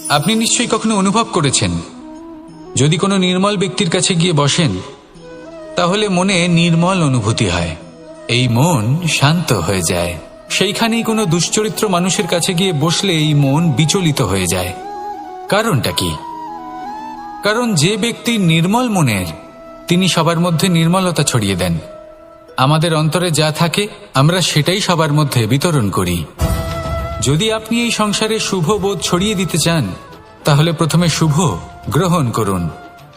আপনি নিশ্চয়ই কখনো অনুভব করেছেন, যদি কোনো নির্মল ব্যক্তির কাছে গিয়ে বসেন তাহলে মনে নির্মল অনুভূতি হয়, এই মন শান্ত হয়ে যায়। সেইখানেই কোনো দুশ্চরিত্র মানুষের কাছে গিয়ে বসলে এই মন বিচলিত হয়ে যায়। কারণটা কি? কারণ যে ব্যক্তি নির্মল মনের, তিনি সবার মধ্যে নির্মলতা ছড়িয়ে দেন। আমাদের অন্তরে যা থাকে আমরা সেটাই সবার মধ্যে বিতরণ করি। যদি আপনি এই সংসারে শুভ বোধ ছড়িয়ে দিতে চান, তাহলে প্রথমে শুভ গ্রহণ করুন,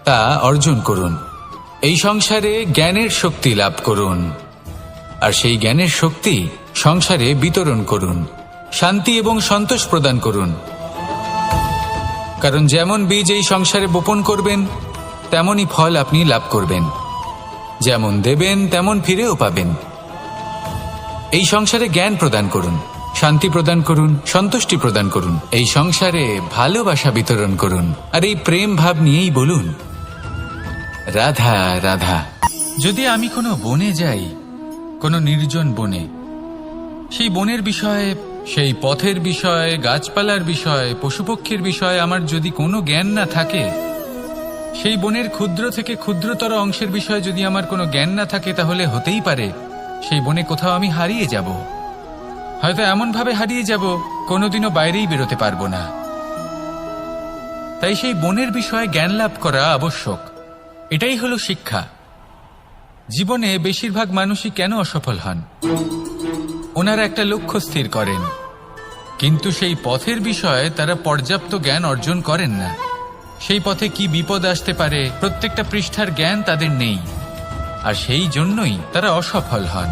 তা অর্জন করুন। এই সংসারে জ্ঞানের শক্তি লাভ করুন, আর সেই জ্ঞানের শক্তি সংসারে বিতরণ করুন। শান্তি এবং সন্তোষ প্রদান করুন। কারণ যেমন বীজ এই সংসারে বপন করবেন, তেমনই ফল আপনি লাভ করবেন। যেমন দেবেন তেমন ফিরেও পাবেন। এই সংসারে জ্ঞান প্রদান করুন, শান্তি প্রদান করুন, সন্তুষ্টি প্রদান করুন। এই সংসারে ভালোবাসা বিতরণ করুন, আর এই প্রেম ভাব নিয়েই বলুন, রাধা রাধা। যদি আমি কোনো বনে যাই, কোনো নির্জন বনে, সেই বনের বিষয়ে, সেই পথের বিষয়ে, গাছপালার বিষয়ে, পশুপক্ষীর বিষয়ে আমার যদি কোনো জ্ঞান না থাকে, সেই বনের ক্ষুদ্র থেকে ক্ষুদ্রতর অংশের বিষয়ে যদি আমার কোনো জ্ঞান না থাকে, তাহলে হতেই পারে সেই বনে কোথাও আমি হারিয়ে যাব। হয়তো এমনভাবে হারিয়ে যাব কোনোদিনও বাইরেই বেরোতে পারবো না। তাই সেই বনের বিষয়ে জ্ঞান লাভ করা আবশ্যক। এটাই হলো শিক্ষা। জীবনে বেশিরভাগ মানুষই কেন অসফল হন? ওনারা একটা লক্ষ্য স্থির করেন, কিন্তু সেই পথের বিষয়ে তারা পর্যাপ্ত জ্ঞান অর্জন করেন না। সেই পথে কি বিপদ আসতে পারে প্রত্যেকটা পৃষ্ঠার জ্ঞান তাদের নেই, আর সেই জন্যই তারা অসফল হন।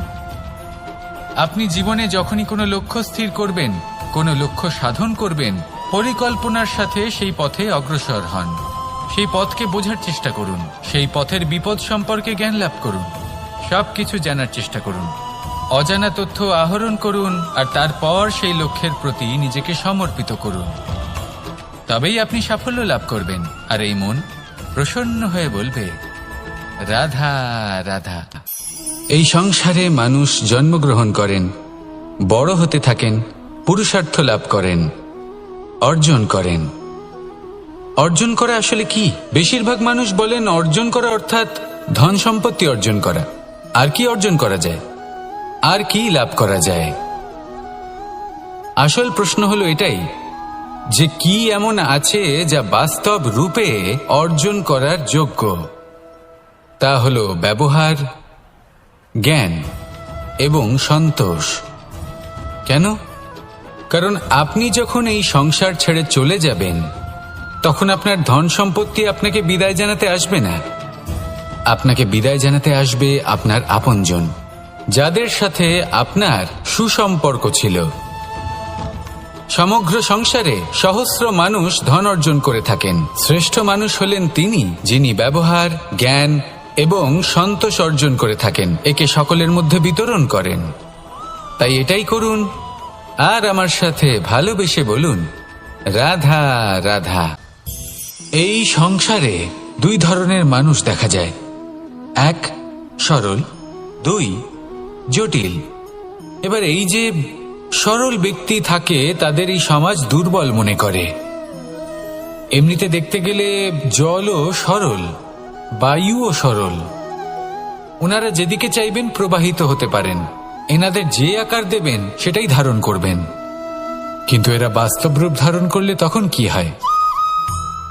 আপনি জীবনে যখনই কোনো লক্ষ্য স্থির করবেন, কোনো লক্ষ্য সাধন করবেন, পরিকল্পনার সাথে সেই পথে অগ্রসর হন। সেই পথকে বোঝার চেষ্টা করুন, সেই পথের বিপদ সম্পর্কে জ্ঞান লাভ করুন, সবকিছু জানার চেষ্টা করুন, অজানা তথ্য আহরণ করুন, আর তারপর সেই লক্ষ্যের প্রতি নিজেকে সমর্পিত করুন। তবেই আপনি সাফল্য লাভ করবেন, আর এই মন প্রসন্ন হয়ে বলবে, রাধা রাধা। এই সংসারে মানুষ জন্মগ্রহণ করেন, বড় হতে থাকেন, পুরুষার্থ লাভ করেন, অর্জন করেন। অর্জন করা আসলে কি? বেশিরভাগ মানুষ বলেন অর্জন করা অর্থাৎ ধন সম্পত্তি অর্জন করা। আর কি অর্জন করা যায়? আর কি লাভ করা যায়? আসল প্রশ্ন হলো এটাই যে কি এমন আছে যা বাস্তব রূপে অর্জন করার যোগ্য। তা হলো ব্যবহার, জ্ঞান এবং সন্তোষ। কেন? কারণ আপনি যখন এই সংসার ছেড়ে চলে যাবেন, তখন আপনার ধন সম্পত্তি আপনাকে বিদায় জানাতে আসবে না। আপনাকে বিদায় জানাতে আসবে আপনার আপনজন, যাদের সাথে আপনার সুসম্পর্ক ছিল। সমগ্র সংসারে সহস্র মানুষ ধন অর্জন করে থাকেন। শ্রেষ্ঠ মানুষ হলেন তিনি, যিনি ব্যবহার, জ্ঞান এবং সন্তোষ অর্জন করে থাকেন, একে সকলের মধ্যে বিতরণ করেন। তাই এটাই করুন, আর আমার সাথে ভালোবেসে বলুন, রাধা রাধা। এই সংসারে দুই ধরনের মানুষ দেখা যায়, এক সরল, দুই জটিল। এবার এই যে সরল ব্যক্তি থাকে, তাদের এই সমাজ দুর্বল মনে করে। এমনিতে দেখতে গেলে জলও সরল, বায়ুও সরল। ওনারা যেদিকে চাইবেন প্রবাহিত হতে পারেন, এনাদের যে আকার দেবেন সেটাই ধারণ করবেন। কিন্তু এরা বাস্তব রূপ ধারণ করলে তখন কি হয়?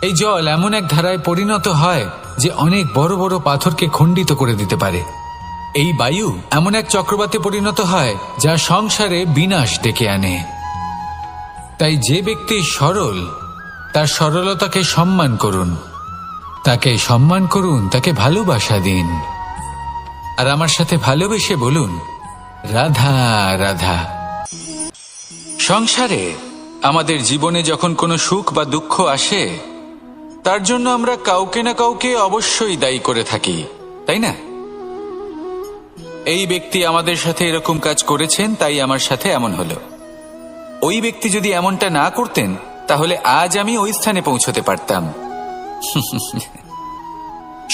এই জল এমন এক ধারায় পরিণত হয় যে অনেক বড় বড় পাথরকে খণ্ডিত করে দিতে পারে। এই বায়ু এমন এক চক্রবাতে পরিণত হয় যা সংসারে বিনাশ ডেকে আনে। তাই যে ব্যক্তি সরল, তার সরলতাকে সম্মান করুন, তাকে সম্মান করুন, তাকে ভালোবাসা দিন, আর আমার সাথে ভালোবেসে বলুন, রাধা রাধা। সংসারে আমাদের জীবনে যখন কোনো সুখ বা দুঃখ আসে, তার জন্য আমরা কাউকে না কাউকে অবশ্যই দায়ী করে থাকি, তাই না? এই ব্যক্তি আমাদের সাথে এরকম কাজ করেছেন, তাই আমার সাথে এমন হলো। ওই ব্যক্তি যদি এমনটা না করতেন, তাহলে আজ আমি ওই স্থানে পৌঁছতে পারতাম।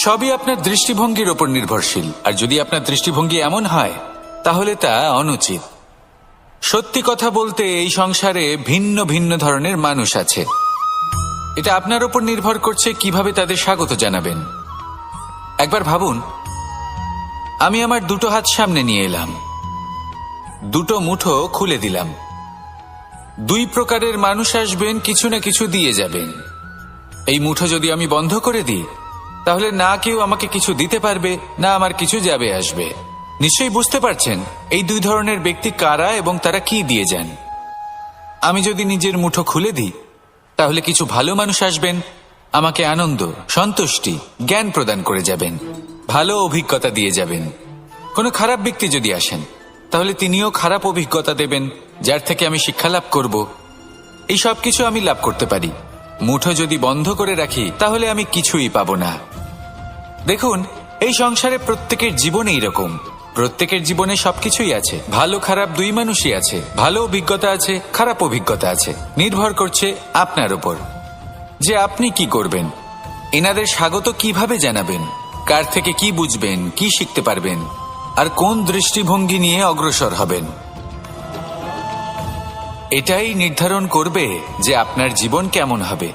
সবই আপনার দৃষ্টিভঙ্গির ওপর নির্ভরশীল, আর যদি আপনার দৃষ্টিভঙ্গি এমন হয়, তাহলে তা অনুচিত। সত্যি কথা বলতে এই সংসারে ভিন্ন ভিন্ন ধরনের মানুষ আছে। এটা আপনার উপর নির্ভর করছে কিভাবে তাদের স্বাগত জানাবেন। একবার ভাবুন, আমি আমার দুটো হাত সামনে নিয়ে এলাম, দুটো মুঠো খুলে দিলাম। দুই প্রকারের মানুষ আসবেন, কিছু না কিছু দিয়ে যাবেন। এই মুঠো যদি আমি বন্ধ করে দিই, তাহলে না কেউ আমাকে কিছু দিতে পারবে, না আমার কিছু যাবে আসবে। নিশ্চয়ই বুঝতে পারছেন এই দুই ধরনের ব্যক্তি কারা এবং তারা কি দিয়ে যান। আমি যদি নিজের মুঠো খুলে দিই, তাহলে কিছু ভালো মানুষ আসবেন, আমাকে আনন্দ, সন্তুষ্টি, জ্ঞান প্রদান করে যাবেন, ভালো অভিজ্ঞতা দিয়ে যাবেন। কোনো খারাপ ব্যক্তি যদি আসেন, তাহলে তিনিও খারাপ অভিজ্ঞতা দেবেন, যার থেকে আমি শিক্ষা লাভ করব। এই সব কিছু আমি লাভ করতে পারি। মুঠো যদি বন্ধ করে রাখি, তাহলে আমি কিছুই পাবো না। দেখুন, এই সংসারে প্রত্যেকের জীবন এইরকম। প্রত্যেকের জীবনে সবকিছুই আছে, ভালো খারাপ দুই মানুষই আছে, ভালো অভিজ্ঞতা আছে, খারাপ অভিজ্ঞতা আছে। নির্ভর করছে আপনার উপর যে আপনি কি করবেন, এনাদের স্বাগত কিভাবে জানাবেন, কার থেকে কি বুঝবেন, কি শিখতে পারবেন, আর কোন দৃষ্টিভঙ্গি নিয়ে অগ্রসর হবেন। এটাই নির্ধারণ করবে যে আপনার জীবন কেমন হবে।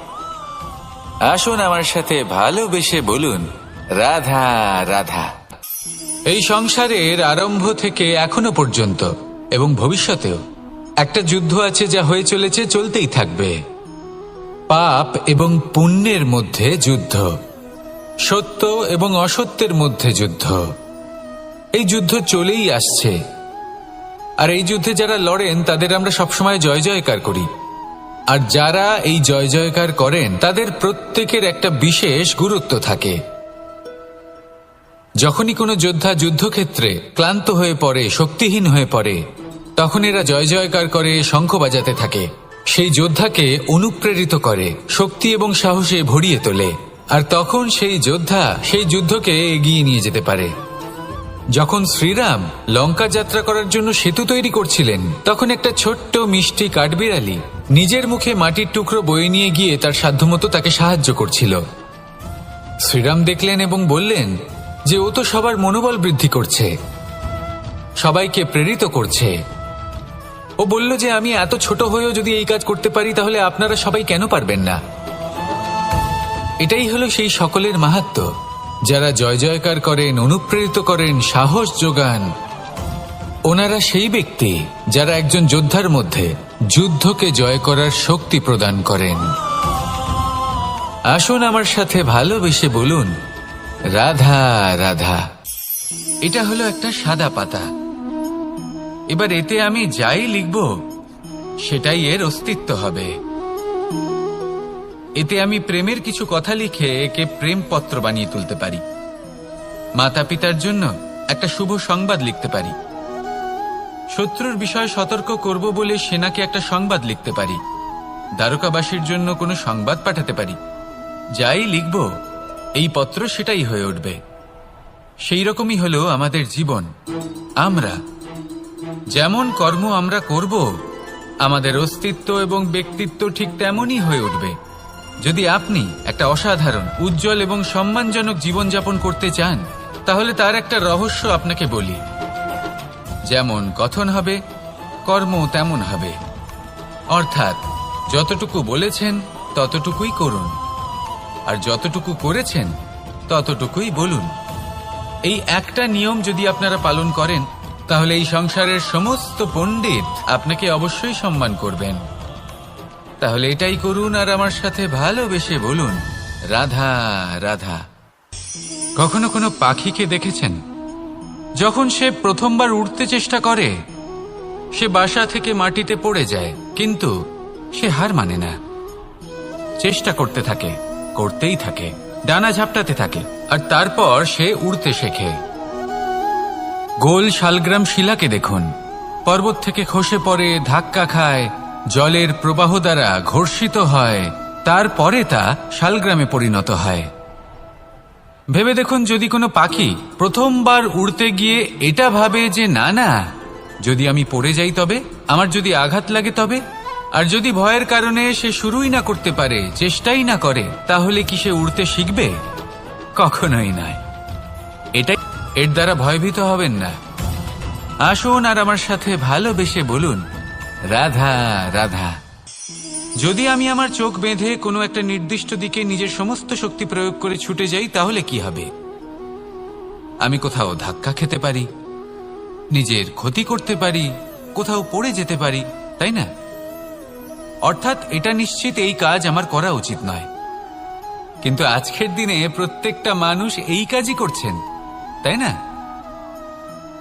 আসুন আমার সাথে ভালোবেসে বলুন, রাধা রাধা। এই সংসারের আরম্ভ থেকে এখনো পর্যন্ত এবং ভবিষ্যতেও একটা যুদ্ধ আছে, যা হয়ে চলেছে, চলতেই থাকবে। পাপ এবং পুণ্যের মধ্যে যুদ্ধ, সত্য এবং অসত্যের মধ্যে যুদ্ধ। এই যুদ্ধ চলেই আসছে, আর এই যুদ্ধে যারা লড়েন তাদের আমরা সবসময় জয় জয়কার করি। আর যারা এই জয় জয়কার করেন, তাদের প্রত্যেকের একটা বিশেষ গুরুত্ব থাকে। যখনই কোনো যোদ্ধা যুদ্ধক্ষেত্রে ক্লান্ত হয়ে পড়ে, শক্তিহীন হয়ে পড়ে, তখন এরা জয় জয়কার করে, শঙ্খ বাজাতে থাকে। সেই যোদ্ধাকে অনুপ্রেরিত করে, শক্তি এবং সাহসে ভরিয়ে তোলে, আর তখন সেই যোদ্ধা সেই যুদ্ধকে এগিয়ে নিয়ে যেতে পারে। যখন শ্রীরাম লঙ্কা যাত্রা করার জন্য সেতু তৈরি করছিলেন, তখন একটা ছোট্ট মিষ্টি কাঠবিড়ালি নিজের মুখে মাটির টুকরো বয়ে নিয়ে গিয়ে তার সাধ্যমতো তাকে সাহায্য করছিল। শ্রীরাম দেখলেন এবং বললেন যে ও তো সবার মনোবল বৃদ্ধি করছে, সবাইকে প্রেরিত করছে। ও বলল যে আমি এত ছোট হয়েও যদি এই কাজ করতে পারি, তাহলে আপনারা সবাই কেন পারবেন না? এটাই হলো সেই সকলের মাহাত্ম্য, যারা জয় জয়কার করেন, অনুপ্রেরিত করেন, সাহস যোগান। ওনারা সেই ব্যক্তি যারা একজন যোদ্ধার মধ্যে যুদ্ধকে জয় করার শক্তি প্রদান করেন। আসুন আমার সাথে ভালোবেসে বলুন, রাধা রাধা। এটা হলো একটা সাদা পাতা। এবার এতে আমি যাই লিখব, সেটাই এর অস্তিত্ব হবে। এতে আমি প্রেমের কিছু কথা লিখে একে প্রেমপত্র বানিয়ে তুলতে পারি। মাতা পিতার জন্য একটা শুভ সংবাদ লিখতে পারি। শত্রুর বিষয়ে সতর্ক করব বলে সেনাকে একটা সংবাদ লিখতে পারি। দ্বারকাবাসীর জন্য কোনো সংবাদ পাঠাতে পারি। যাই লিখব, এই পত্র সেটাই হয়ে উঠবে। সেই রকমই হলো আমাদের জীবন। আমরা যেমন কর্ম আমরা করব, আমাদের অস্তিত্ব এবং ব্যক্তিত্ব ঠিক তেমনই হয়ে উঠবে। যদি আপনি একটা অসাধারণ, উজ্জ্বল এবং সম্মানজনক জীবনযাপন করতে চান, তাহলে তার একটা রহস্য আপনাকে বলি। যেমন কথন হবে, কর্ম তেমন হবে। অর্থাৎ যতটুকু বলেছেন ততটুকুই করুন, আর যতটুকু করেছেন ততটুকুই বলুন। এই একটা নিয়ম যদি আপনারা পালন করেন, তাহলে এই সংসারের সমস্ত পণ্ডিত আপনাকে অবশ্যই সম্মান করবেন। তাহলে এটাই করুন, আর আমার সাথে ভালোবেসে বলুন, রাধা রাধা। কখনো কোনো পাখিকে দেখেছেন? যখন সে প্রথমবার উড়তে চেষ্টা করে, সে বাসা থেকে মাটিতে পড়ে যায়, কিন্তু সে হার মানে না। চেষ্টা করতে থাকে, করতেই থাকে, ডানা ঝাপটাতে থাকে, আর তারপর সে উড়তে শেখে। গোল শালগ্রাম শিলাকে দেখুন, পর্বত থেকে খসে পড়ে, ধাক্কা খায়, জলের প্রবাহ দ্বারা ঘর্ষিত হয়, তারপরে তা শালগ্রামে পরিণত হয়। ভেবে দেখুন, যদি কোনো পাখি প্রথমবার উড়তে গিয়ে এটা ভাবে যে না না, যদি আমি পড়ে যাই তবে, আমার যদি আঘাত লাগে তবে, আর যদি ভয়ের কারণে সে শুরুই না করতে পারে, চেষ্টাই না করে, তাহলে কি সে উড়তে শিখবে? কখনোই নয়। এটাই, এর দ্বারা ভয়ভীত হবেন না। আসুন আর আমার সাথে ভালোবেসে বলুন, রাধা রাধা। যদি আমি আমার চোখ বেঁধে কোনো একটা নির্দিষ্ট দিকে নিজের সমস্ত শক্তি প্রয়োগ করে ছুটে যাই তাহলে কি হবে? আমি কোথাও ধাক্কা খেতে পারি, নিজের ক্ষতি করতে পারি, কোথাও পড়ে যেতে পারি, তাই না? অর্থাৎ এটা নিশ্চিত এই কাজ আমার করা উচিত নয়। কিন্তু আজকের দিনে প্রত্যেকটা মানুষ এই কাজই করছেন, তাই না?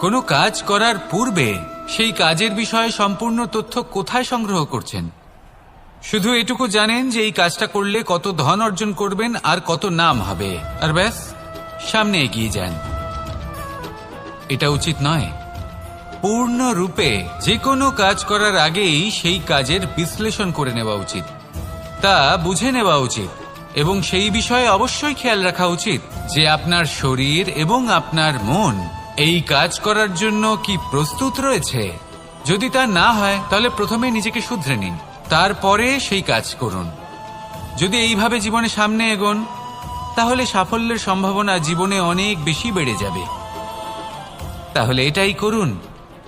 কোনো কাজ করার পূর্বে সেই কাজের বিষয়ে সম্পূর্ণ তথ্য কোথায় সংগ্রহ করছেন? শুধু এটুকু জানেন যে এই কাজটা করলে কত ধন অর্জন করবেন আর কত নাম হবে, আর ব্যাস সামনে এগিয়ে যান। এটা উচিত নয়। পূর্ণরূপে যে কোনো কাজ করার আগেই সেই কাজের বিশ্লেষণ করে নেওয়া উচিত, তা বুঝে নেওয়া উচিত এবং সেই বিষয়ে অবশ্যই খেয়াল রাখা উচিত যে আপনার শরীর এবং আপনার মন এই কাজ করার জন্য কি প্রস্তুত রয়েছে। যদি তা না হয় তাহলে প্রথমে নিজেকে শুধরে নিন, তারপরে সেই কাজ করুন। যদি এইভাবে জীবনে সামনে এগোন তাহলে সাফল্যের সম্ভাবনা জীবনে অনেক বেশি বেড়ে যাবে। তাহলে এটাই করুন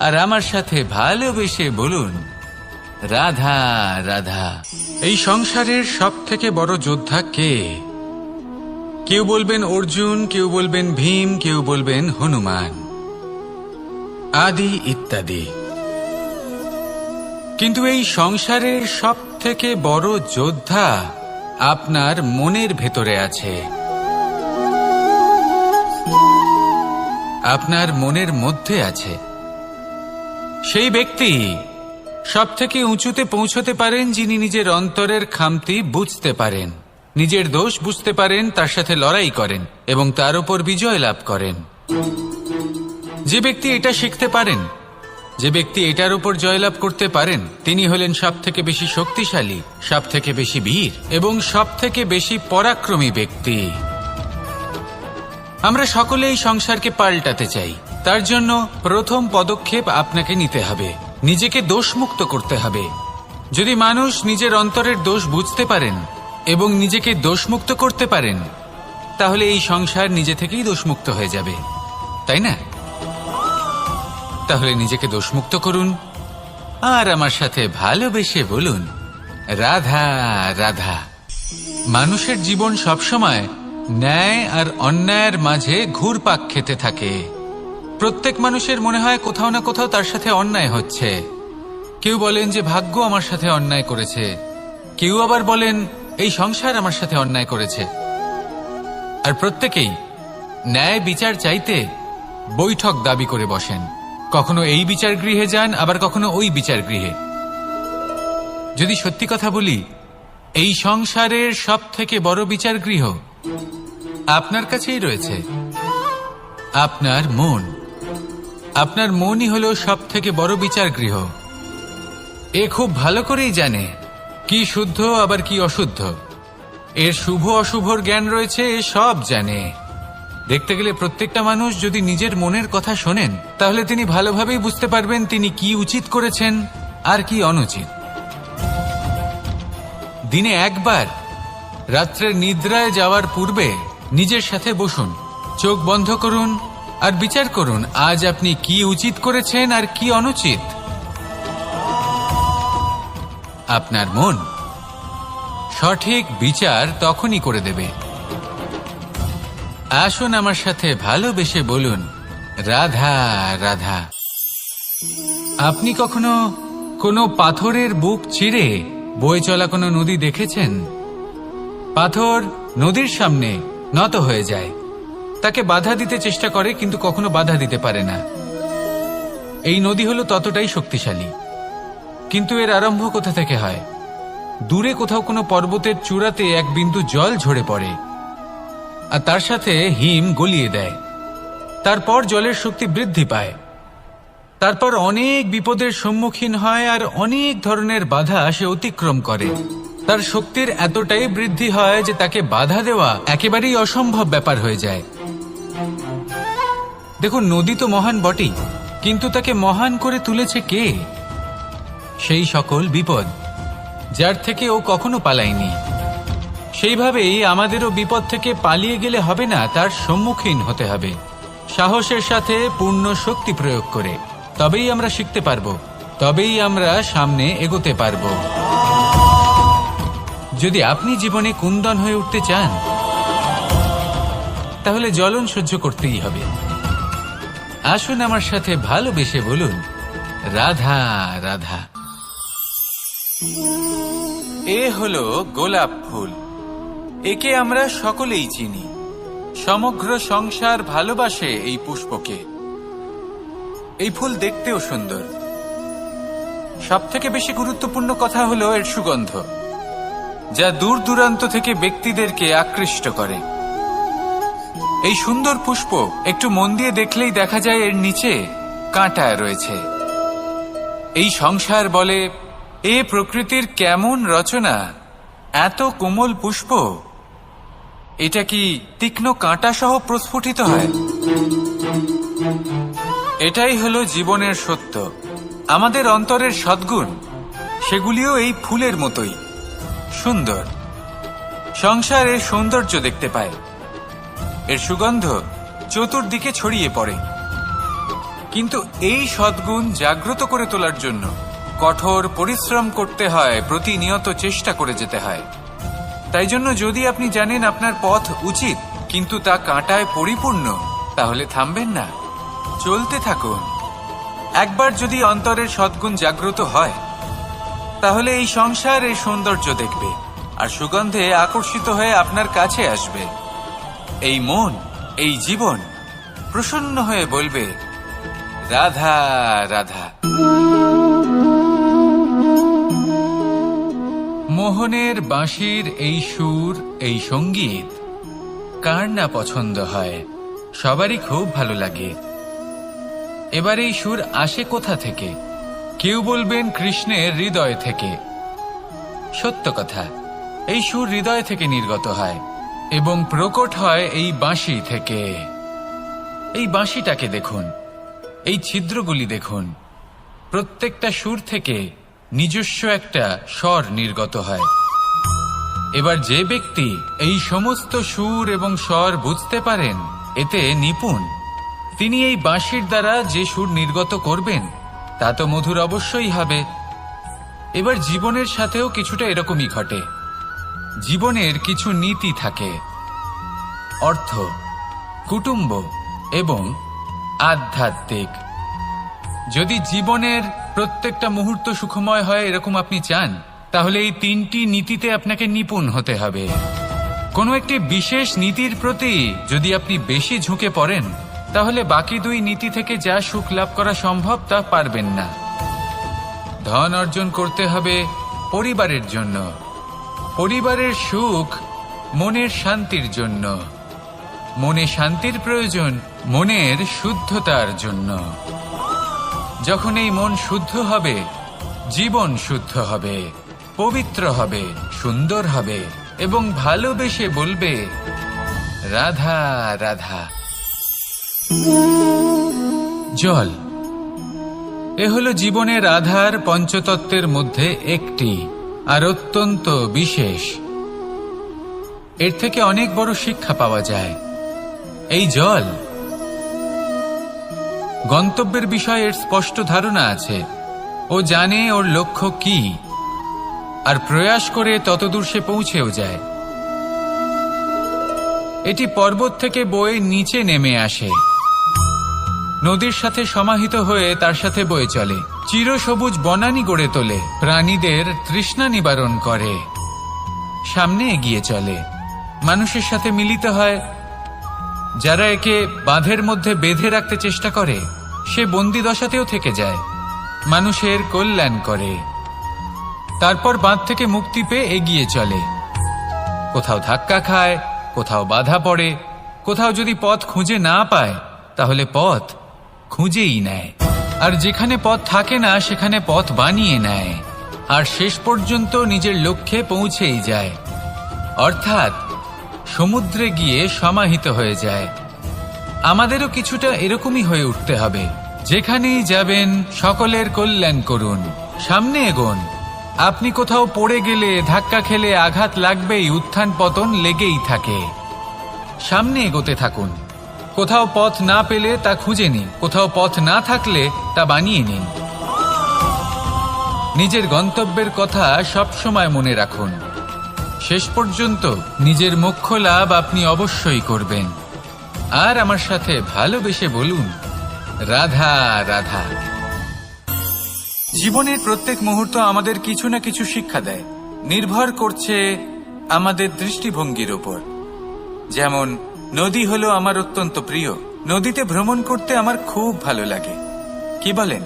আর আমার সাথে ভালোবেসে বলুন, রাধা রাধা। এই সংসারের সব থেকে বড় যোদ্ধা কে? কেউ বলবেন অর্জুন, কেউ বলবেন ভীম, কেউ বলবেন হনুমান আদি ইত্যাদি। কিন্তু এই সংসারের সব থেকে বড় যোদ্ধা আপনার মনের ভেতরে আছে, আপনার মনের মধ্যে আছে। সেই ব্যক্তি সব থেকে উঁচুতে পৌঁছতে পারেন যিনি নিজের অন্তরের খামতি বুঝতে পারেন, নিজের দোষ বুঝতে পারেন, তার সাথে লড়াই করেন এবং তার উপর বিজয় লাভ করেন। যে ব্যক্তি এটা শিখতে পারেন, যে ব্যক্তি এটার উপর জয়লাভ করতে পারেন, তিনি হলেন সব থেকে বেশি শক্তিশালী, সব থেকে বেশি বীর এবং সব থেকে বেশি পরাক্রমী ব্যক্তি। আমরা সকলে এই সংসারকে পাল্টাতে চাই। তার জন্য প্রথম পদক্ষেপ আপনাকে নিতে হবে, নিজেকে দোষমুক্ত করতে হবে। যদি মানুষ নিজের অন্তরের দোষ বুঝতে পারেন এবং নিজেকে দোষমুক্ত করতে পারেন তাহলে এই সংসার নিজে থেকেই দোষমুক্ত হয়ে যাবে, তাই না? তাহলে নিজেকে দোষমুক্ত করুন আর আমার সাথে ভালোবেসে বলুন, রাধা রাধা। মানুষের জীবন সবসময় ন্যায় আর অন্যায়ের মাঝে ঘুরপাক খেতে থাকে। প্রত্যেক মানুষের মনে হয় কোথাও না কোথাও তার সাথে অন্যায় হচ্ছে। কেউ বলেন যে ভাগ্য আমার সাথে অন্যায় করেছে, কেউ আবার বলেন এই সংসার আমার সাথে অন্যায় করেছে। আর প্রত্যেকেই ন্যায় বিচার চাইতে বৈঠক দাবি করে বসেন। কখনো এই বিচার গৃহে যান, আবার কখনো ওই বিচার গৃহে। যদি সত্যি কথা বলি, এই সংসারের সব থেকে বড় বিচার গৃহ আপনার কাছেই রয়েছে, আপনার মন। আপনার মনই হলো সব থেকে বড় বিচার গৃহ। এ খুব ভালো করেই জানে কি শুদ্ধ আবার কি অশুদ্ধ, এর শুভ অশুভর জ্ঞান রয়েছে, এ সব জানে। দেখতে গেলে প্রত্যেকটা মানুষ যদি নিজের মনের কথা শোনেন তাহলে তিনি ভালোভাবেই বুঝতে পারবেন তিনি কি উচিত করেছেন আর কি অনুচিত। দিনে একবার রাত্রের নিদ্রায় যাওয়ার পূর্বে নিজের সাথে বসুন, চোখ বন্ধ করুন আর বিচার করুন আজ আপনি কি উচিত করেছেন আর কি অনুচিত। আপনার মন সঠিক বিচার তখনই করে দেবে। আসুন আমার সাথে ভালোবেসে বলুন, রাধা রাধা। আপনি কখনো কোনো পাথরের বুক চিরে বয়ে চলা কোনো নদী দেখেছেন? পাথর নদীর সামনে নত হয়ে যায়, তাকে বাধা দিতে চেষ্টা করে কিন্তু কখনো বাধা দিতে পারে না। এই নদী হলো ততটাই শক্তিশালী, কিন্তু এর আরম্ভ কোথা থেকে হয়? দূরে কোথাও কোনো পর্বতের চূড়াতে এক বিন্দু জল ঝরে পড়ে আর তার সাথে হিম গলিয়ে দেয়। তারপর জলের শক্তি বৃদ্ধি পায়, তারপর অনেক বিপদের সম্মুখীন হয় আর অনেক ধরনের বাধা সে অতিক্রম করে। তার শক্তির এতটাই বৃদ্ধি হয় যে তাকে বাধা দেওয়া একেবারেই অসম্ভব ব্যাপার হয়ে যায়। দেখুন, নদী তো মহান বটেই, কিন্তু তাকে মহান করে তুলেছে কে? সেই সকল বিপদ যার থেকে ও কখনো পালায়নি। সেইভাবেই আমাদেরও বিপদ থেকে পালিয়ে গেলে হবে না, তার সম্মুখীন হতে হবে সাহসের সাথে, পূর্ণ শক্তি প্রয়োগ করে। তবেই আমরা শিখতে পারবো, তবেই আমরা সামনে এগোতে পারবো। যদি আপনি জীবনে কুন্দন হয়ে উঠতে চান তাহলে জ্বলন সহ্য করতেই হবে। আসুন আমার সাথে ভালোবেসে বলুন, রাধা রাধা। এ হলো গোলাপ ফুল। একে আমরা সকলেই চিনি। সমগ্র সংসার ভালোবাসে এই পুষ্পকে। এই ফুল দেখতেও সুন্দর। সবথেকে বেশি গুরুত্বপূর্ণ কথা হলো এর সুগন্ধ, যা দূর দূরান্ত থেকে ব্যক্তিদেরকে আকৃষ্ট করে। এই সুন্দর পুষ্প একটু মন দিয়ে দেখলেই দেখা যায় এর নিচে কাঁটা রয়েছে। এই সংসার বলে, এ প্রকৃতির কেমন রচনা, এত কোমল পুষ্প, এটা কি তীক্ষ্ণ কাঁটা সহ প্রস্ফুটিত হয়? এটাই হলো জীবনের সত্য। আমাদের অন্তরের সদ্গুণ, সেগুলিও এই ফুলের মতোই সুন্দর। সংসার এর সৌন্দর্য দেখতে পায়, এর সুগন্ধ চতুর্দিকে ছড়িয়ে পড়ে। কিন্তু এই সদ্গুণ জাগ্রত করে তোলার জন্য কঠোর পরিশ্রম করতে হয়, প্রতিনিয়ত চেষ্টা করে যেতে হয়। তাই জন্য যদি আপনি জানেন আপনার পথ উচিত কিন্তু তা কাঁটায় পরিপূর্ণ, তাহলে থামবেন না, চলতে থাকুন। একবার যদি অন্তরের সদ্গুণ জাগ্রত হয়, তাহলে এই সংসার এর সৌন্দর্য দেখবে আর সুগন্ধে আকর্ষিত হয়ে আপনার কাছে আসবে। এই মন, এই জীবন প্রসন্ন হয়ে বলবে, রাধা রাধা। মোহনের বাঁশির এই সুর, এই সঙ্গীত কার না পছন্দ হয়? সবারই খুব ভালো লাগে। এবার এই সুর আসে কোথা থেকে? কেউ বলবেন কৃষ্ণের হৃদয় থেকে। সত্য কথা, এই সুর হৃদয় থেকে নির্গত হয় এবং প্রকট হয় এই বাঁশি থেকে। এই বাঁশিটাকে দেখুন, এই ছিদ্রগুলি দেখুন, প্রত্যেকটা সুর থেকে নিজস্ব একটা স্বর নির্গত হয়। এবার যে ব্যক্তি এই সমস্ত সুর এবং স্বর বুঝতে পারেন, এতে নিপুণ, তিনি এই বাঁশির দ্বারা যে সুর নির্গত করবেন তা তো মধুর অবশ্যই হবে। এবার জীবনের সাথেও কিছুটা এরকমই ঘটে। জীবনের কিছু নীতি থাকে, অর্থ, কুটুম্ব এবং আধ্যাত্মিক। যদি জীবনের প্রত্যেকটা মুহূর্ত সুখময় হয় এরকম আপনি চান, তাহলে এই তিনটি নীতিতে আপনাকে নিপুণ হতে হবে। কোনো একটি বিশেষ নীতির প্রতি যদি আপনি বেশি ঝুঁকে পড়েন, তাহলে বাকি দুই নীতি থেকে যা সুখ লাভ করা সম্ভব তা পারবেন না। ধন অর্জন করতে হবে পরিবারের জন্য, পরিবারের সুখ মনের শান্তির জন্য, মনে শান্তির প্রয়োজন মনের শুদ্ধতার জন্য। যখন এই মন শুদ্ধ হবে, জীবন শুদ্ধ হবে, পবিত্র হবে, সুন্দর হবে এবং ভালোবেসে বলবে, রাধা রাধা। জল, এ হলো জীবনের আধার পঞ্চতত্ত্বের মধ্যে একটি, আর অত্যন্ত বিশেষ। এর থেকে অনেক বড় শিক্ষা পাওয়া যায়। এই জল, গন্তব্যের বিষয়ে এর স্পষ্ট ধারণা আছে। ও জানে ওর লক্ষ্য কি, আর প্রয়াস করে ততদূর সে পৌঁছেও যায়। এটি পর্বত থেকে বয়ে নিচে নেমে আসে, নদীর সাথে সমাহিত হয়ে তার সাথে বয়ে চলে, চিরসবুজ বনানী গড়ে তোলে, প্রাণীদের তৃষ্ণা নিবারণ করে, সামনে এগিয়ে চলে, মানুষের সাথে মিলিত হয়। যারা একে বাঁধের মধ্যে বেঁধে রাখতে চেষ্টা করে, সে বন্দি দশাতেও থেকে যায়, মানুষের কল্যাণ করে। তারপর বাঁধ থেকে মুক্তি পেয়ে এগিয়ে চলে, কোথাও ধাক্কা খায়, কোথাও বাধা পড়ে, কোথাও যদি পথ খুঁজে না পায় তাহলে পথ খুঁজেই নেয়, আর যেখানে পথ থাকে না সেখানে পথ বানিয়ে নেয়, আর শেষ পর্যন্ত নিজের লক্ষ্যে পৌঁছেই যায়, অর্থাৎ সমুদ্রে গিয়ে সমাহিত হয়ে যায়। আমাদেরও কিছুটা এরকমই হয়ে উঠতে হবে। যেখানেই যাবেন সকলের কল্যাণ করুন, সামনে এগোন। আপনি কোথাও পড়ে গেলে, ধাক্কা খেলে আঘাত লাগবেই, উত্থান পতন লেগেই থাকে। সামনে এগোতে থাকুন। কোথাও পথ না পেলে তা খুঁজে নিন, কোথাও পথ না থাকলে তা বানিয়ে নিন। নিজের গন্তব্যের কথা সব সময় মনে রাখুন। শেষ পর্যন্ত নিজের মোক্ষ লাভ আপনি অবশ্যই করবেন। আর আমার সাথে ভালোবেসে বলুন, রাধা রাধা। জীবনের প্রত্যেক মুহূর্ত আমাদের কিছু না কিছু শিক্ষা দেয়, নির্ভর করছে আমাদের দৃষ্টিভঙ্গির উপর। যেমন নদী হলো আমার অত্যন্ত প্রিয়, নদীতে ভ্রমণ করতে আমার খুব ভালো লাগে। কি বলেন?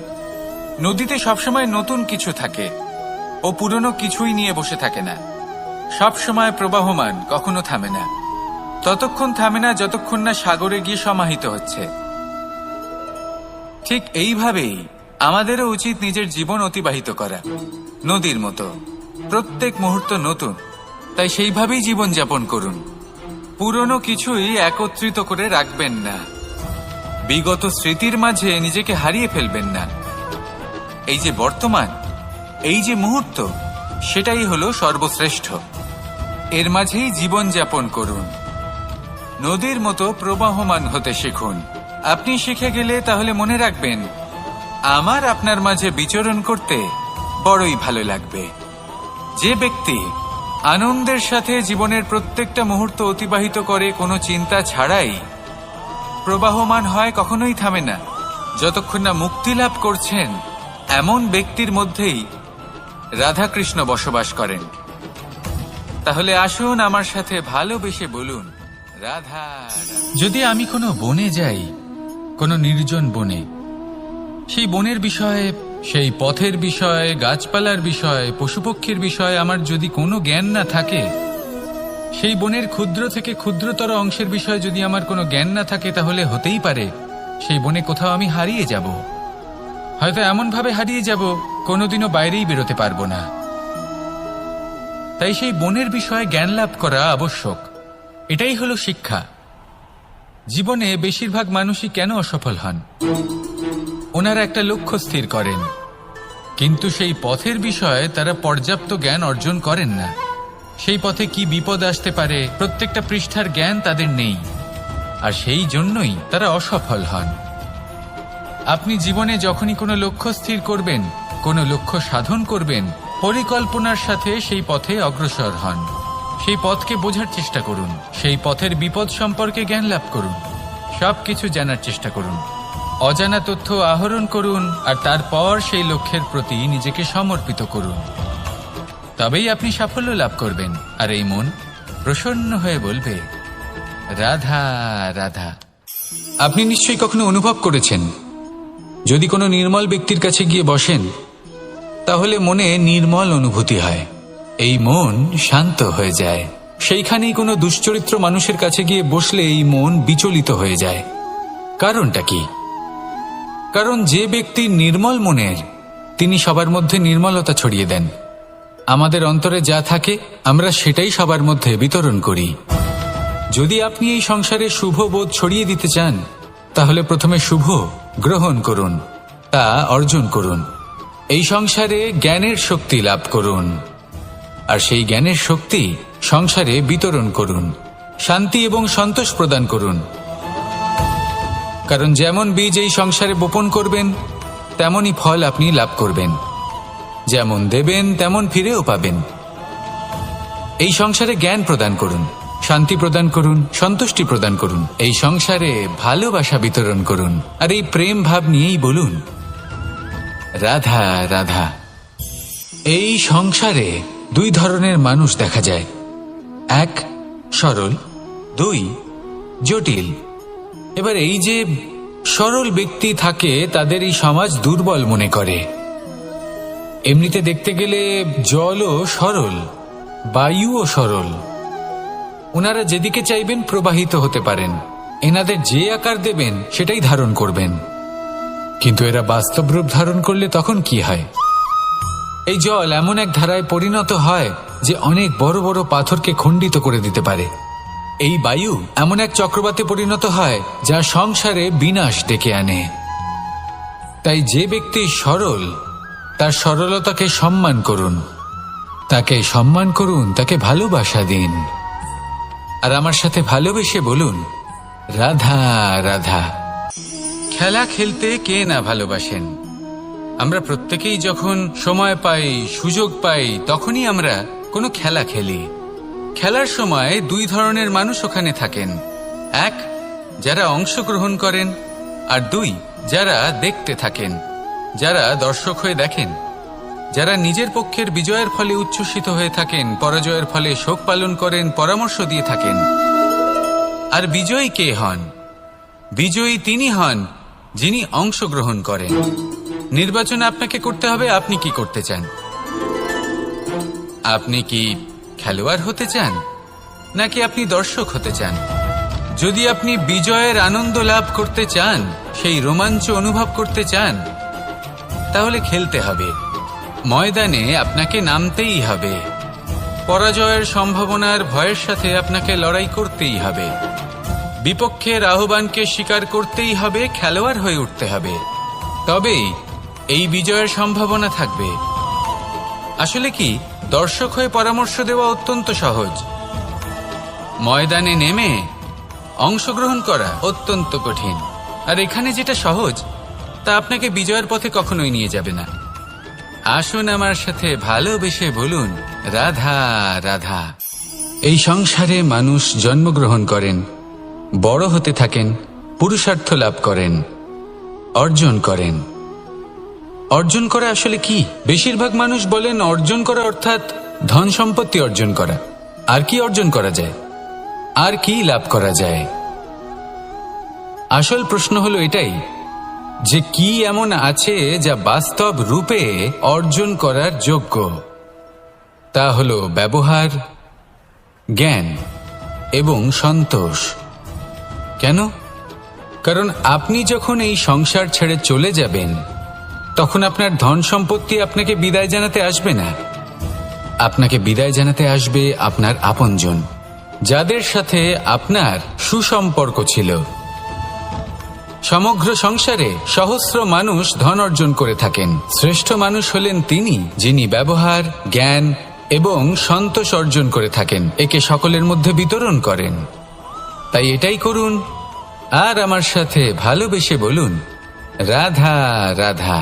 নদীতে সবসময় নতুন কিছু থাকে, ও পুরনো কিছুই নিয়ে বসে থাকে না, সবসময় প্রবাহমান, কখনো থামে না। ততক্ষণ থামে না যতক্ষণ না সাগরে গিয়ে সমাহিত হচ্ছে। ঠিক এইভাবেই আমাদেরও উচিত নিজের জীবন অতিবাহিত করা, নদীর মতো। প্রত্যেক মুহূর্ত নতুন, তাই সেইভাবেই জীবন যাপন করুন। পুরনো কিছুই একত্রিত করে রাখবেন না, বিগত স্মৃতির মাঝে নিজেকে হারিয়ে ফেলবেন না। এই যে বর্তমান, এই যে মুহূর্ত, সেটাই হলো সর্বশ্রেষ্ঠ। এর মাঝেই জীবন যাপন করুন, নদীর মতো প্রবাহমান হতে শিখুন। আপনি শিখে গেলে তাহলে মনে রাখবেন, আমার আপনার মাঝে বিচরণ করতে বড়ই ভালো লাগবে। যে ব্যক্তি আনন্দের সাথে জীবনের প্রত্যেকটা মুহূর্ত অতিবাহিত করে কোনো চিন্তা ছাড়াই, প্রবাহমান হয়, কখনোই থামে না, যতক্ষণ না মুক্তি লাভ করছেন, এমন ব্যক্তির মধ্যেই রাধাকৃষ্ণ বসবাস করেন। তাহলে আসুন আমার সাথে ভালোবেসে বলুন, রাধা। যদি আমি কোনো বনে যাই, কোনো নির্জন বনে, সেই বনের বিষয়ে, সেই পথের বিষয়ে, গাছপালার বিষয়ে, পশুপক্ষীর বিষয়ে আমার যদি কোনো জ্ঞান না থাকে, সেই বনের ক্ষুদ্র থেকে ক্ষুদ্রতর অংশের বিষয়ে যদি আমার কোনো জ্ঞান না থাকে, তাহলে হতেই পারে সেই বনে কোথাও আমি হারিয়ে যাব। হয়তো এমনভাবে হারিয়ে যাব, কোনোদিনও বাইরেই বেরোতে পারবো না। তাই সেই বনের বিষয়ে জ্ঞান লাভ করা আবশ্যক। এটাই হলো শিক্ষা। জীবনে বেশিরভাগ মানুষই কেন অসফল হন? ওনারা একটা লক্ষ্য স্থির করেন, কিন্তু সেই পথের বিষয়ে তারা পর্যাপ্ত জ্ঞান অর্জন করেন না। সেই পথে কি বিপদ আসতে পারে প্রত্যেকটা পৃষ্ঠার জ্ঞান তাদের নেই, আর সেই জন্যই তারা অসফল হন। আপনি জীবনে যখনই কোনো লক্ষ্য স্থির করবেন, কোনো লক্ষ্য সাধন করবেন, পরিকল্পনার সাথে সেই পথে অগ্রসর হন। সেই পথকে বোঝার চেষ্টা করুন, সেই পথের বিপদ সম্পর্কে জ্ঞান লাভ করুন, সবকিছু জানার চেষ্টা করুন, অজানা তথ্য আহরণ করুন, আর তারপর সেই লক্ষ্যের প্রতি নিজেকে সমর্পিত করুন। তবেই আপনি সাফল্য লাভ করবেন, আর এই মন প্রসন্ন হয়ে বলবে, রাধা রাধা। আপনি নিশ্চয়ই কখনো অনুভব করেছেন, যদি কোনো নির্মল ব্যক্তির কাছে গিয়ে বসেন, তাহলে মনে নির্মল অনুভূতি হয়, এই মন শান্ত হয়ে যায়। সেইখানেই কোনো দুশ্চরিত্র মানুষের কাছে গিয়ে বসলে এই মন বিচলিত হয়ে যায়। কারণটা কি? কারণ যে ব্যক্তি নির্মল মনের, তিনি সবার মধ্যে নির্মলতা ছড়িয়ে দেন। আমাদের অন্তরে যা থাকে আমরা সেটাই সবার মধ্যে বিতরণ করি। যদি আপনি এই সংসারে শুভ বোধ ছড়িয়ে দিতে চান, তাহলে প্রথমে শুভ গ্রহণ করুন, তা অর্জন করুন। এই সংসারে জ্ঞানের শক্তি লাভ করুন, আর সেই জ্ঞানের শক্তি সংসারে বিতরণ করুন। শান্তি এবং সন্তোষ প্রদান করুন, কারণ যেমন বীজ এই সংসারে বপন করবেন, তেমনই ফল আপনি লাভ করবেন। যেমন দেবেন তেমন ফিরেও পাবেন। এই সংসারে জ্ঞান প্রদান করুন, শান্তি প্রদান করুন, সন্তুষ্টি প্রদান করুন। এই সংসারে ভালোবাসা বিতরণ করুন, আর এই প্রেম ভাব নিয়েই বলুন, রাধা রাধা। এই সংসারে দুই ধরনের মানুষ দেখা যায়, এক সরল, দুই জটিল। এবার এই যে সরল ব্যক্তি থাকে, তাদের এই সমাজ দুর্বল মনে করে। এমনিতে দেখতে গেলে জলও সরল, বায়ুও সরল। ওনারা যেদিকে চাইবেন প্রবাহিত হতে পারেন, এনাদের যে আকার দেবেন সেটাই ধারণ করবেন। কিন্তু এরা বাস্তব রূপ ধারণ করলে তখন কি হয়? এই জল এমন এক ধারায় পরিণত হয় যে অনেক বড় বড় পাথরকে খণ্ডিত করে দিতে পারে। এই বায়ু এমন এক চক্রবাতে পরিণত হয় যা সংসারে বিনাশ ডেকে আনে। তাই যে ব্যক্তি সরল, তার সরলতাকে সম্মান করুন, তাকে সম্মান করুন, তাকে ভালোবাসা দিন। আর আমার সাথে ভালোবেসে বলুন, রাধা রাধা। খেলা খেলতে কে না ভালোবাসেন? আমরা প্রত্যেকেই যখন সময় পাই, সুযোগ পাই, তখনই আমরা কোনো খেলা খেলি। খেলার সময় দুই ধরনের মানুষ ওখানে থাকেন। এক, যারা অংশগ্রহণ করেন, আর দুই, যারা দেখতে থাকেন, যারা দর্শক হয়ে দেখেন, যারা নিজের পক্ষের বিজয়ের ফলে উচ্ছ্বসিত হয়ে থাকেন, পরাজয়ের ফলে শোক পালন করেন, পরামর্শ দিয়ে থাকেন। আর বিজয়ী কে হন? বিজয়ী তিনি হন যিনি অংশগ্রহণ করেন। নির্বাচন আপনাকে করতে হবে, আপনি কি করতে চান? আপনি কি খেলোয়াড় হতে চান, নাকি আপনি দর্শক হতে চান? যদি আপনি বিজয়ের আনন্দ লাভ করতে চান, সেই রোমাঞ্চ অনুভব করতে চান, তাহলে খেলতে হবে, ময়দানে আপনাকে নামতেই হবে। পরাজয়ের সম্ভাবনার ভয়ের সাথে আপনাকে লড়াই করতেই হবে, বিপক্ষের আহ্বানকে স্বীকার করতেই হবে, খেলোয়াড় হয়ে উঠতে হবে, তবেই এই বিজয়ের সম্ভাবনা থাকবে। আসলে কি, দর্শক হয়ে পরামর্শ দেওয়া অত্যন্ত সহজ, ময়দানে নেমে অংশগ্রহণ করা অত্যন্ত কঠিন। আর এখানে যেটা সহজ, তা আপনাকে বিজয়ের পথে কখনোই নিয়ে যাবে না। আসুন আমার সাথে ভালোবেসে বলুন, রাধা রাধা। এই সংসারে মানুষ জন্মগ্রহণ করেন, বড় হতে থাকেন, পুরুষার্থ লাভ করেন, অর্জন করেন। অর্জন করা আসলে কি? বেশিরভাগ মানুষ বলেন অর্জন করা অর্থাৎ ধন সম্পত্তি অর্জন করা। আর কি অর্জন করা যায়? আর কি লাভ করা যায়? আসল প্রশ্ন হলো এটাই যে কি এমন আছে যা বাস্তব রূপে অর্জন করার যোগ্য। তা হলো ব্যবহার, জ্ঞান এবং সন্তোষ। কেন? কারণ আপনি যখন এই সংসার ছেড়ে চলে যাবেন, তখন আপনার ধন সম্পত্তি আপনাকে বিদায় জানাতে আসবে না। আপনাকে বিদায় জানাতে আসবে আপনার আপনজন, যাদের সাথে আপনার সুসম্পর্ক ছিল। সমগ্র সংসারে সহস্র মানুষ ধন অর্জন করে থাকেন। শ্রেষ্ঠ মানুষ হলেন তিনি যিনি ব্যবহার, জ্ঞান এবং সন্তোষ অর্জন করে থাকেন, একে সকলের মধ্যে বিতরণ করেন। তাই এটাই করুন, আর আমার সাথে ভালোবেসে বলুন, রাধা রাধা।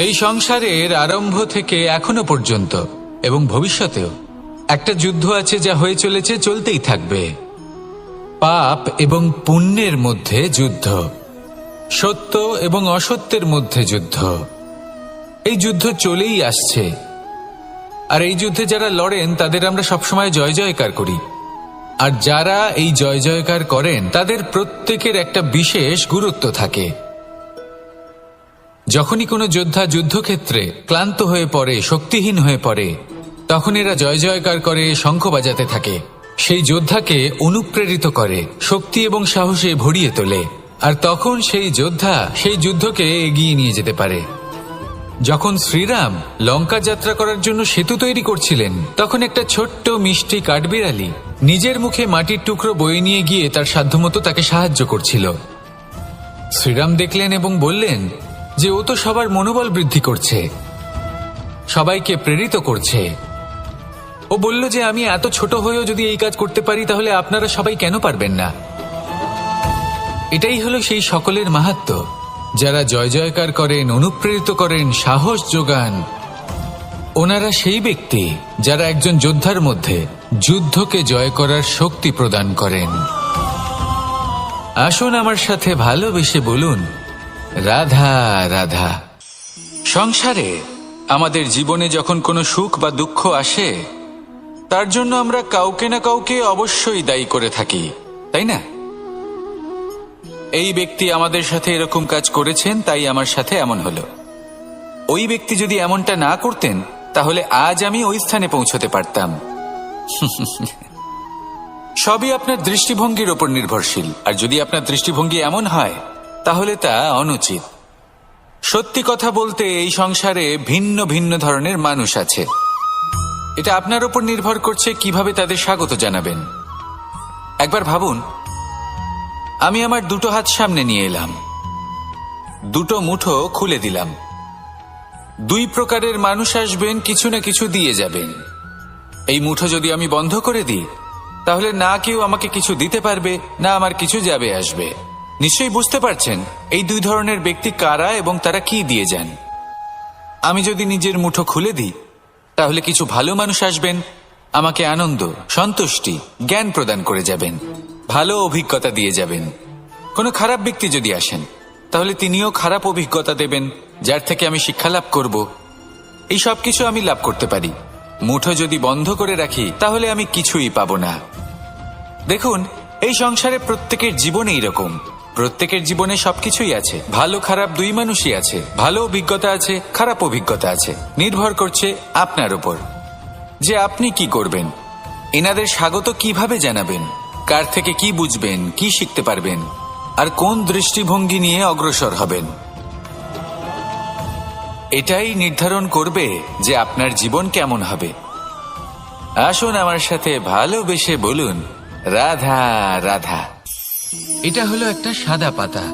এই সংসারের আরম্ভ থেকে এখনো পর্যন্ত এবং ভবিষ্যতেও একটা যুদ্ধ আছে, যা হয়ে চলেছে, চলতেই থাকবে। পাপ এবং পুণ্যের মধ্যে যুদ্ধ, সত্য এবং অসত্যের মধ্যে যুদ্ধ। এই যুদ্ধ চলেই আসছে, আর এই যুদ্ধে যারা লড়েন তাদের আমরা সবসময় জয় জয়কার করি। আর যারা এই জয় জয়কার করেন তাদের প্রত্যেকের একটা বিশেষ গুরুত্ব থাকে। যখনই কোনো যোদ্ধা যুদ্ধক্ষেত্রে ক্লান্ত হয়ে পড়ে, শক্তিহীন হয়ে পড়ে, তখন এরা জয় জয়কার করে, শঙ্খ বাজাতে থাকে, সেই যোদ্ধাকে অনুপ্রেরিত করে, শক্তি এবং সাহসে ভরিয়ে তোলে। আর তখন সেই যোদ্ধা সেই যুদ্ধকে এগিয়ে নিয়ে যেতে পারে। যখন শ্রীরাম লঙ্কা যাত্রা করার জন্য সেতু তৈরি করছিলেন, তখন একটা ছোট্ট মিষ্টি কাঠবিড়ালি নিজের মুখে মাটির টুকরো বয়ে নিয়ে গিয়ে তার সাধ্যমতো তাকে সাহায্য করছিল। শ্রীরাম দেখলেন এবং বললেন যে ও তো সবার মনোবল বৃদ্ধি করছে, সবাইকে প্রেরিত করছে। ও বলল যে আমি এত ছোট হয়েও যদি এই কাজ করতে পারি, তাহলে আপনারা সবাই কেন পারবেন না? এটাই হলো সেই সকলের মাহাত্ম্য, যারা জয় জয়কার করেন, অনুপ্রেরিত করেন, সাহস যোগান। ওনারা সেই ব্যক্তি যারা একজন যোদ্ধার মধ্যে যুদ্ধকে জয় করার শক্তি প্রদান করেন। আসুন আমার সাথে ভালোবেসে বলুন, রাধা রাধা। সংসারে আমাদের জীবনে যখন কোনো সুখ বা দুঃখ আসে, তার জন্য আমরা কাউকে না কাউকে অবশ্যই দায়ী করে থাকি, তাই না? এই ব্যক্তি আমাদের সাথে এরকম কাজ করেছেন, তাই আমার সাথে এমন হলো। ওই ব্যক্তি যদি এমনটা না করতেন, তাহলে আজ আমি ওই স্থানে পৌঁছতে পারতাম। সবই আপনার দৃষ্টিভঙ্গির ওপর নির্ভরশীল। আর যদি আপনার দৃষ্টিভঙ্গি এমন হয়, তাহলে তা অনুচিত। সত্যি কথা বলতে, এই সংসারে ভিন্ন ভিন্ন ধরনের মানুষ আছে। এটা আপনার ওপর নির্ভর করছে কিভাবে তাদের স্বাগত জানাবেন। একবার ভাবুন, আমি আমার দুটো হাত সামনে নিয়ে এলাম, দুটো মুঠো খুলে দিলাম। দুই প্রকারের মানুষ আসবেন, কিছু না কিছু দিয়ে যাবেন। এই মুঠো যদি আমি বন্ধ করে দিই, তাহলে না কেউ আমাকে কিছু দিতে পারবে, না আমার কিছু যাবে আসবে। নিশ্চয়ই বুঝতে পারছেন এই দুই ধরনের ব্যক্তি কারা এবং তারা কি দিয়ে যান। আমি যদি নিজের মুঠো খুলে দিই, তাহলে কিছু ভালো মানুষ আসবেন, আমাকে আনন্দ, সন্তুষ্টি, জ্ঞান প্রদান করে যাবেন, ভালো অভিজ্ঞতা দিয়ে যাবেন। কোনো খারাপ ব্যক্তি যদি আসেন তাহলে তিনিও খারাপ অভিজ্ঞতা দেবেন, যার থেকে আমি শিক্ষা লাভ করব। এই সব কিছু আমি লাভ করতে পারি। মুঠো যদি বন্ধ করে রাখি তাহলে আমি কিছুই পাবো না। দেখুন, এই সংসারে প্রত্যেকের জীবনে এইরকম, প্রত্যেকের জীবনে সবকিছুই আছে, ভালো খারাপ দুই মানুষই আছে, ভালো অভিজ্ঞতা আছে, খারাপ অভিজ্ঞতা আছে। নির্ভর করছে আপনার উপর যে আপনি কি করবেন, এনাদের স্বাগত কিভাবে জানাবেন, কার থেকে কি বুঝবেন, কি শিখতে পারবেন, আর কোন দৃষ্টিভঙ্গি নিয়ে অগ্রসর হবেন। এটাই নির্ধারণ করবে যে আপনার জীবন কেমন হবে। আসুন আমার সাথে ভালোবেসে বলুন, রাধা রাধা। এটা হলো একটা সাদা পাতা।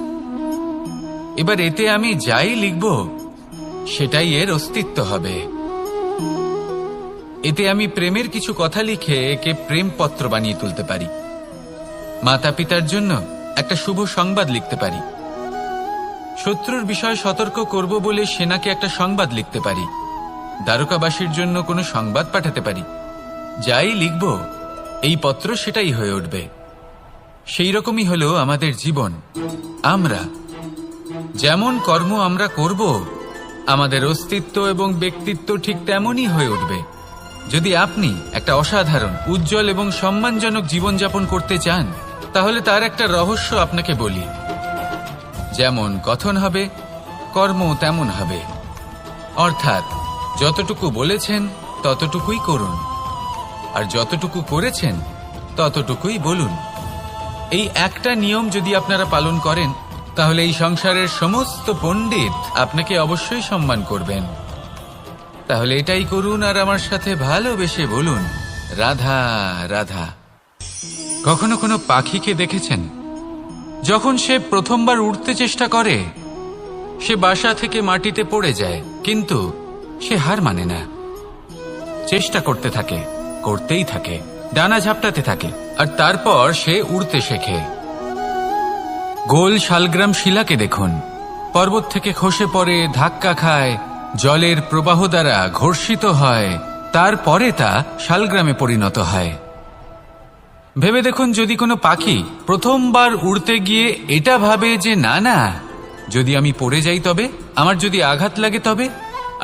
এবার এতে আমি যাই লিখব সেটাই এর অস্তিত্ব হবে। এতে আমি প্রেমের কিছু কথা লিখে একে প্রেমপত্র বানিয়ে তুলতে পারি। মাতা পিতার জন্য একটা শুভ সংবাদ লিখতে পারি। শত্রুর বিষয়ে সতর্ক করব বলে সেনাকে একটা সংবাদ লিখতে পারি। দ্বারকাবাসীর জন্য কোনো সংবাদ পাঠাতে পারি। যাই লিখব এই পত্র সেটাই হয়ে উঠবে। সেই রকমই হলো আমাদের জীবন। আমরা যেমন কর্ম আমরা করব, আমাদের অস্তিত্ব এবং ব্যক্তিত্ব ঠিক তেমনই হয়ে উঠবে। যদি আপনি একটা অসাধারণ, উজ্জ্বল এবং সম্মানজনক জীবনযাপন করতে চান, তাহলে তার একটা রহস্য আপনাকে বলি। যেমন কথন হবে, কর্ম তেমন হবে। অর্থাৎ যতটুকু বলেছেন ততটুকুই করুন, আর যতটুকু করেছেন ততটুকুই বলুন। এই একটা নিয়ম যদি আপনারা পালন করেন, তাহলে এই সংসারের সমস্ত পণ্ডিত আপনাকে অবশ্যই সম্মান করবেন। তাহলে এটাই করুন আর আমার সাথে ভালোবেসে বলুন, রাধা রাধা। কখনো কোনো পাখিকে দেখেছেন? যখন সে প্রথমবার উড়তে চেষ্টা করে, সে বাসা থেকে মাটিতে পড়ে যায়, কিন্তু সে হার মানে না। চেষ্টা করতে থাকে, করতেই থাকে, ডানা ঝাপটাতে থাকে, আর তারপর সে উড়তে শেখে। গোল শালগ্রাম শিলাকে দেখুন, পর্বত থেকে খসে পড়ে, ধাক্কা খায়, জলের প্রবাহ দ্বারা ঘর্ষিত হয়, তারপরে তা শালগ্রামে পরিণত হয়। ভেবে দেখুন, যদি কোনো পাখি প্রথমবার উড়তে গিয়ে এটা ভাবে যে না না, যদি আমি পড়ে যাই তবে, আমার যদি আঘাত লাগে তবে,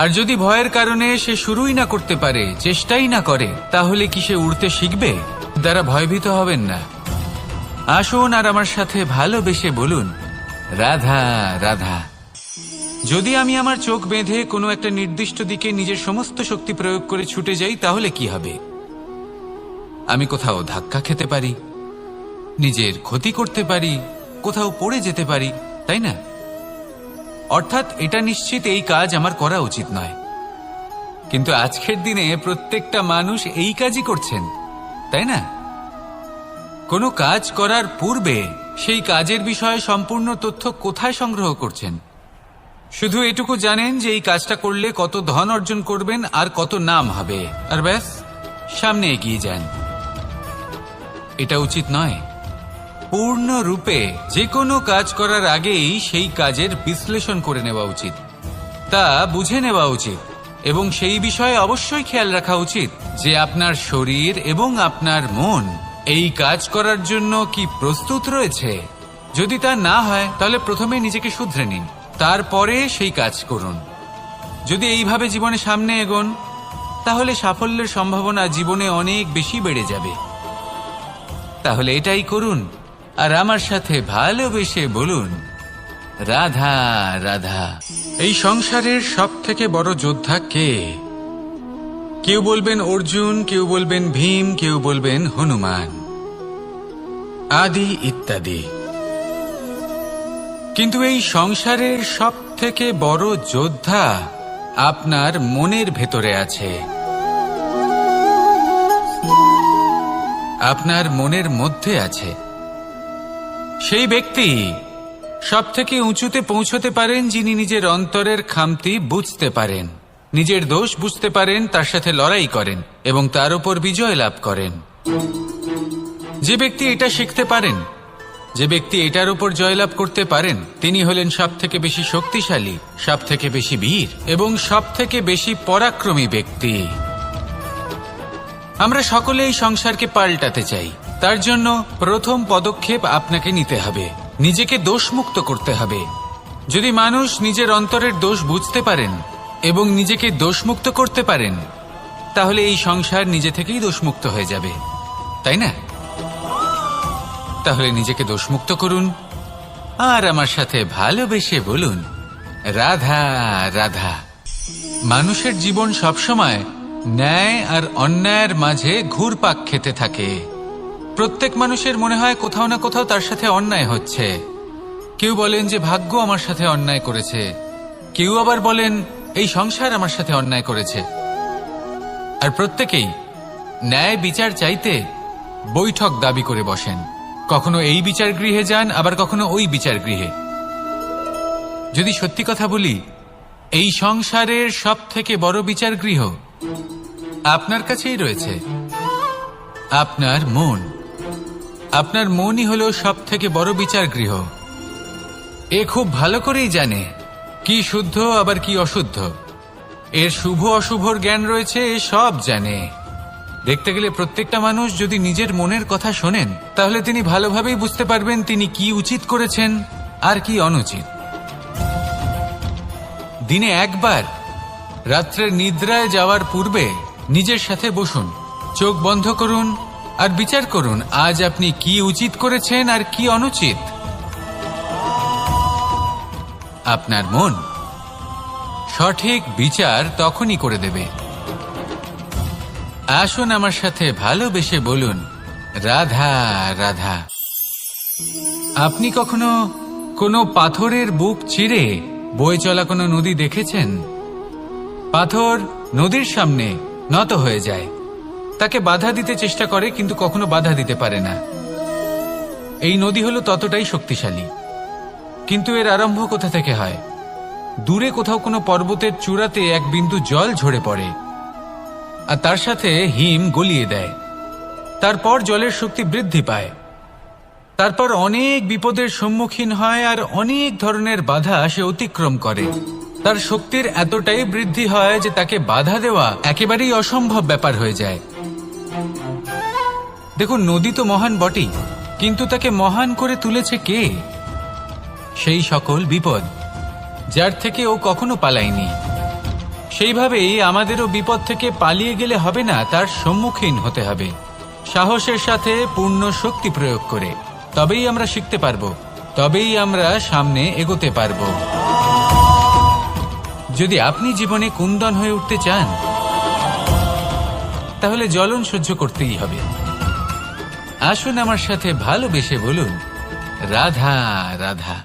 আর যদি ভয়ের কারণে সে শুরুই না করতে পারে, চেষ্টাই না করে, তাহলে কি সে উড়তে শিখবে? দ্বারা ভয়ভীত হবেন না। আসুন আর আমার সাথে ভালোবেসে বলুন, রাধা রাধা। যদি আমি আমার চোখ বেঁধে কোনো একটা নির্দিষ্ট দিকে নিজের সমস্ত শক্তি প্রয়োগ করে ছুটে যাই, তাহলে কি হবে? আমি কোথাও ধাক্কা খেতে পারি, নিজের ক্ষতি করতে পারি, কোথাও পড়ে যেতে পারি, তাই না? অর্থাৎ এটা নিশ্চিত এই কাজ আমার করা উচিত নয়। কিন্তু আজকের দিনে প্রত্যেকটা মানুষ এই কাজই করছেন, তাই না? কোনো কাজ করার পূর্বে সেই কাজের বিষয়ে সম্পূর্ণ তথ্য কোথায় সংগ্রহ করছেন? শুধু এটুকু জানেন যে এই কাজটা করলে কত ধন অর্জন করবেন আর কত নাম হবে, আর ব্যাস সামনে এগিয়ে যান। এটা উচিত নয়। পূর্ণরূপে যে কোনো কাজ করার আগেই সেই কাজের বিশ্লেষণ করে নেওয়া উচিত, তা বুঝে নেওয়া উচিত, এবং সেই বিষয়ে অবশ্যই খেয়াল রাখা উচিত যে আপনার শরীর এবং আপনার মন এই কাজ করার জন্য কি প্রস্তুত রয়েছে। যদি তা না হয়, তাহলে প্রথমে নিজেকে শুধরে নিন, তারপরে সেই কাজ করুন। যদি এইভাবে জীবনে সামনে এগোন, তাহলে সাফল্যের সম্ভাবনা জীবনে অনেক বেশি বেড়ে যাবে। তাহলে এটাই করুন আর আমার সাথে ভালোবেসে বলুন, রাধা রাধা। এই সংসারের সব থেকে বড় যোদ্ধা কে? কেউ বলবেন অর্জুন, কেউ বলবেন ভীম, কেউ বলবেন হনুমান, আদি ইত্যাদি। কিন্তু এই সংসারের সব থেকে বড় যোদ্ধা আপনার মনের ভেতরে আছে, আপনার মনের মধ্যে আছে। সেই ব্যক্তি সব থেকে উঁচুতে পৌঁছতে পারেন যিনি নিজের অন্তরের খামতি বুঝতে পারেন, নিজের দোষ বুঝতে পারেন, তার সাথে লড়াই করেন এবং তার উপর বিজয় লাভ করেন। যে ব্যক্তি এটা শিখতে পারেন, যে ব্যক্তি এটার উপর জয়লাভ করতে পারেন, তিনি হলেন সব থেকে বেশি শক্তিশালী, সব থেকে বেশি বীর এবং সব থেকে বেশি পরাক্রমী ব্যক্তি। আমরা সকলে এই সংসারকে পাল্টাতে চাই। তার জন্য প্রথম পদক্ষেপ আপনাকে নিতে হবে, নিজেকে দোষমুক্ত করতে হবে। যদি মানুষ নিজের অন্তরের দোষ বুঝতে পারেন এবং নিজেকে দোষমুক্ত করতে পারেন, তাহলে এই সংসার নিজে থেকেই দোষমুক্ত হয়ে যাবে, তাই না? তাহলে নিজেকে দোষমুক্ত করুন আর আমার সাথে ভালোবেসে বলুন, রাধা রাধা। মানুষের জীবন সবসময় ন্যায় আর অন্যায়ের মাঝে ঘুরপাক খেতে থাকে। প্রত্যেক মানুষের মনে হয় কোথাও না কোথাও তার সাথে অন্যায় হচ্ছে। কেউ বলেন যে ভাগ্য আমার সাথে অন্যায় করেছে, কেউ আবার বলেন এই সংসার আমার সাথে অন্যায় করেছে। আর প্রত্যেকেই ন্যায় বিচার চাইতে বৈঠক দাবি করে বসেন। কখনো এই বিচার গৃহে যান, আবার কখনো ওই বিচার গৃহে। যদি সত্যি কথা বলি, এই সংসারের সব থেকে বড় বিচার গৃহ আপনার কাছেই রয়েছে, আপনার মন। আপনার মনই হলো সব থেকে বড় বিচার গৃহ। এ খুব ভালো করেই জানে কি শুদ্ধ আবার কি অশুদ্ধ, এর শুভ অশুভর জ্ঞান রয়েছে, এ সব জানে। দেখতে গেলে প্রত্যেকটা মানুষ যদি নিজের মনের কথা শোনেন, তাহলে তিনি ভালোভাবেই বুঝতে পারবেন তিনি কি উচিত করেছেন আর কি অনুচিত। দিনে একবার রাত্রের নিদ্রায় যাওয়ার পূর্বে নিজের সাথে বসুন, চোখ বন্ধ করুন আর বিচার করুন আজ আপনি কি উচিত করেছেন আর কি অনুচিত। আপনার মন সঠিক বিচার তখনই করে দেবে। আসুন আমার সাথে ভালোবেসে বলুন, রাধা রাধা। আপনি কখনো কোনো পাথরের বুক চিরে বয়ে চলা কোনো নদী দেখেছেন? পাথর নদীর সামনে নত হয়ে যায়, তাকে বাধা দিতে চেষ্টা করে কিন্তু কখনো বাধা দিতে পারে না। এই নদী হলো ততটাই শক্তিশালী, কিন্তু এর আরম্ভ কোথা থেকে হয়? দূরে কোথাও কোনো পর্বতের চূড়াতে এক বিন্দু জল ঝরে পড়ে আর তার সাথে হিম গলিয়ে দেয়। তারপর জলের শক্তি বৃদ্ধি পায়, তারপর অনেক বিপদের সম্মুখীন হয় আর অনেক ধরনের বাধা সে অতিক্রম করে। তার শক্তির এতটাই বৃদ্ধি হয় যে তাকে বাধা দেওয়া একেবারেই অসম্ভব ব্যাপার হয়ে যায়। দেখুন, নদী তো মহান বটেই, কিন্তু তাকে মহান করে তুলেছে কে? সেই সকল বিপদ যার থেকে ও কখনো পালায়নি। সেইভাবেই আমাদেরও বিপদ থেকে পালিয়ে গেলে হবে না, তার সম্মুখীন হতে হবে সাহসের সাথে, পূর্ণ শক্তি প্রয়োগ করে। তবেই আমরা শিখতে পারবো, তবেই আমরা সামনে এগোতে পারবো। যদি আপনি জীবনে কুন্দন হয়ে উঠতে চান, তাহলে জ্বলন সহ্য করতেই হবে। আসুন আমার সাথে ভালোবেসে বলুন, রাধা রাধা।